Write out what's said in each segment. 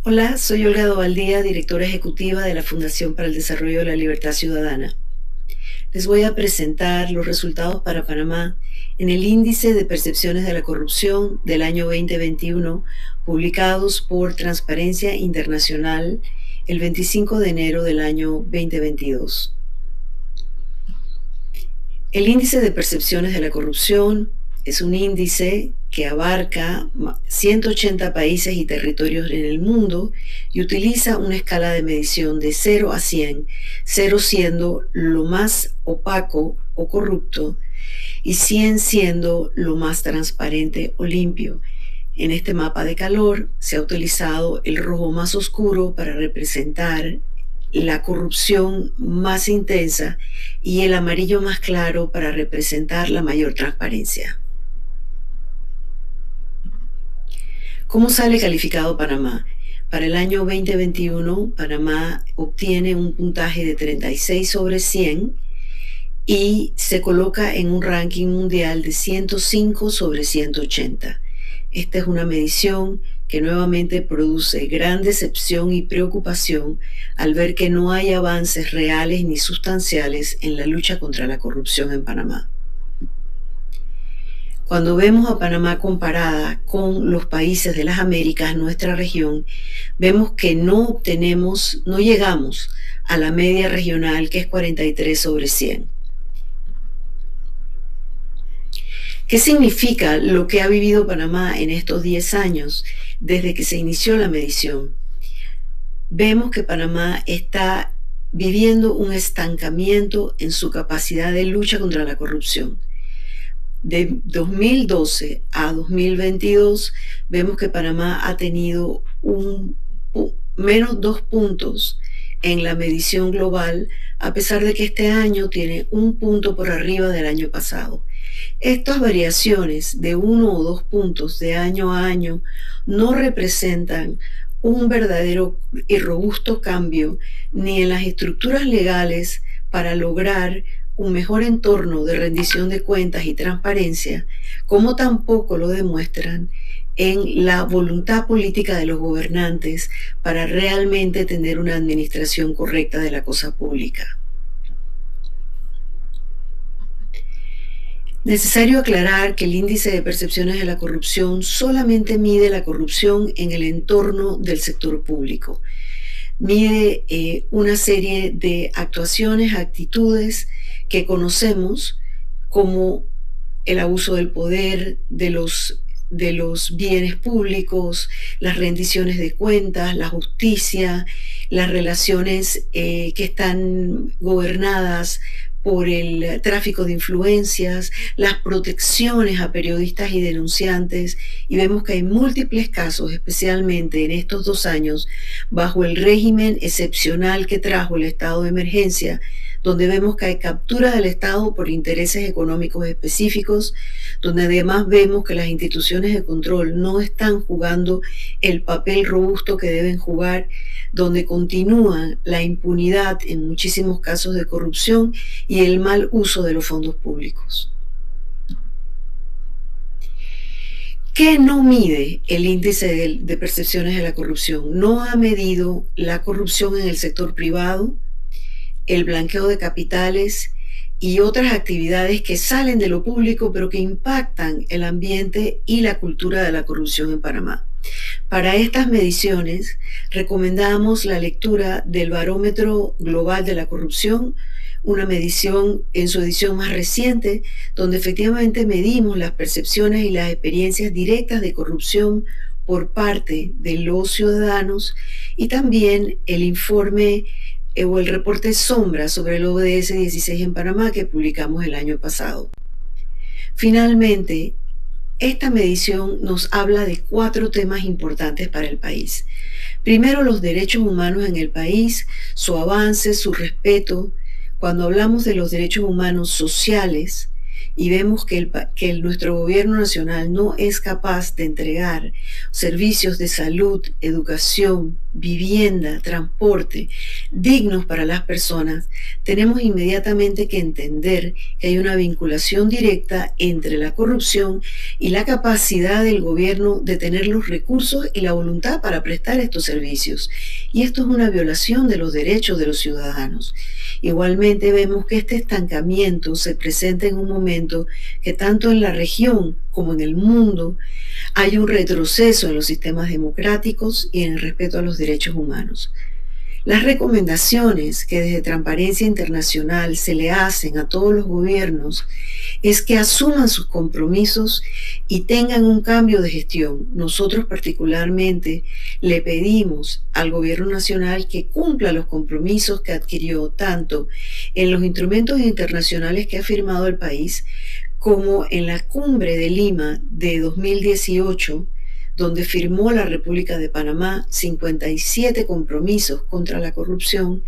Hola, soy Olga Dovaldía, directora ejecutiva de la Fundación para el Desarrollo de la Libertad Ciudadana. Les voy a presentar los resultados para Panamá en el Índice de Percepciones de la Corrupción del año 2021, publicados por Transparencia Internacional el 25 de enero del año 2022. El Índice de Percepciones de la Corrupción es un índice que abarca 180 países y territorios en el mundo y utiliza una escala de medición de 0 a 100, 0 siendo lo más opaco o corrupto y 100 siendo lo más transparente o limpio. En este mapa de calor se ha utilizado el rojo más oscuro para representar la corrupción más intensa y el amarillo más claro para representar la mayor transparencia. ¿Cómo sale calificado Panamá? Para el año 2021, Panamá obtiene un puntaje de 36 sobre 100 y se coloca en un ranking mundial de 105 sobre 180. Esta es una medición que nuevamente produce gran decepción y preocupación al ver que no hay avances reales ni sustanciales en la lucha contra la corrupción en Panamá. Cuando vemos a Panamá comparada con los países de las Américas, nuestra región, vemos que no llegamos a la media regional, que es 43 sobre 100. ¿Qué significa lo que ha vivido Panamá en estos 10 años desde que se inició la medición? Vemos que Panamá está viviendo un estancamiento en su capacidad de lucha contra la corrupción. De 2012 a 2022 vemos que Panamá ha tenido menos 2 puntos en la medición global, a pesar de que este año tiene 1 punto por arriba del año pasado. Estas variaciones de 1 o 2 puntos de año a año no representan un verdadero y robusto cambio ni en las estructuras legales para lograr un mejor entorno de rendición de cuentas y transparencia, como tampoco lo demuestran en la voluntad política de los gobernantes para realmente tener una administración correcta de la cosa pública. Necesario aclarar que el índice de percepciones de la corrupción solamente mide la corrupción en el entorno del sector público. Mide una serie de actuaciones, actitudes que conocemos como el abuso del poder, de los bienes públicos, las rendiciones de cuentas, la justicia, las relaciones que están gobernadas por el tráfico de influencias, las protecciones a periodistas y denunciantes, y vemos que hay múltiples casos, especialmente en estos 2 años, bajo el régimen excepcional que trajo el estado de emergencia, donde vemos que hay captura del Estado por intereses económicos específicos, donde además vemos que las instituciones de control no están jugando el papel robusto que deben jugar, donde continúa la impunidad en muchísimos casos de corrupción y el mal uso de los fondos públicos. ¿Qué no mide el índice de percepciones de la corrupción? No ha medido la corrupción en el sector privado, el blanqueo de capitales y otras actividades que salen de lo público pero que impactan el ambiente y la cultura de la corrupción en Panamá. Para estas mediciones recomendamos la lectura del Barómetro Global de la Corrupción, una medición en su edición más reciente, donde efectivamente medimos las percepciones y las experiencias directas de corrupción por parte de los ciudadanos, y también el informe o el reporte Sombra sobre el ODS 16 en Panamá que publicamos el año pasado. Finalmente, esta medición nos habla de 4 temas importantes para el país. Primero, los derechos humanos en el país, su avance, su respeto. Cuando hablamos de los derechos humanos sociales y vemos que nuestro gobierno nacional no es capaz de entregar servicios de salud, educación, vivienda, transporte dignos para las personas, tenemos inmediatamente que entender que hay una vinculación directa entre la corrupción y la capacidad del gobierno de tener los recursos y la voluntad para prestar estos servicios. Y esto es una violación de los derechos de los ciudadanos. Igualmente vemos que este estancamiento se presenta en un momento que tanto en la región como en el mundo hay un retroceso en los sistemas democráticos y en el respeto a los derechos humanos. Las recomendaciones que desde Transparencia Internacional se le hacen a todos los gobiernos es que asuman sus compromisos y tengan un cambio de gestión. Nosotros particularmente le pedimos al gobierno nacional que cumpla los compromisos que adquirió tanto en los instrumentos internacionales que ha firmado el país como en la Cumbre de Lima de 2018, donde firmó la República de Panamá 57 compromisos contra la corrupción,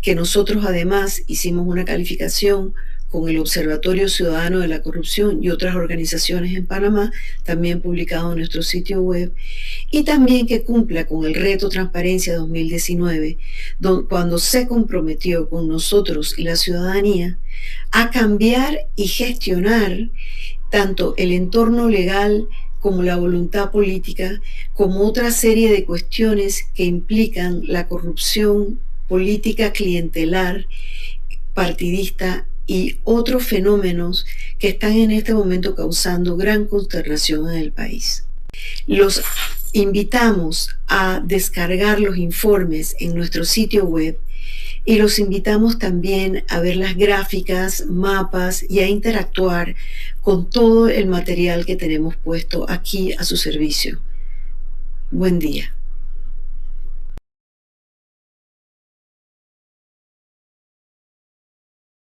que nosotros además hicimos una calificación con el Observatorio Ciudadano de la Corrupción y otras organizaciones en Panamá, también publicado en nuestro sitio web, y también que cumpla con el Reto Transparencia 2019, cuando se comprometió con nosotros y la ciudadanía a cambiar y gestionar tanto el entorno legal como la voluntad política, como otra serie de cuestiones que implican la corrupción política clientelar, partidista y otros fenómenos que están en este momento causando gran consternación en el país. Los invitamos a descargar los informes en nuestro sitio web y los invitamos también a ver las gráficas, mapas y a interactuar con todo el material que tenemos puesto aquí a su servicio. Buen día.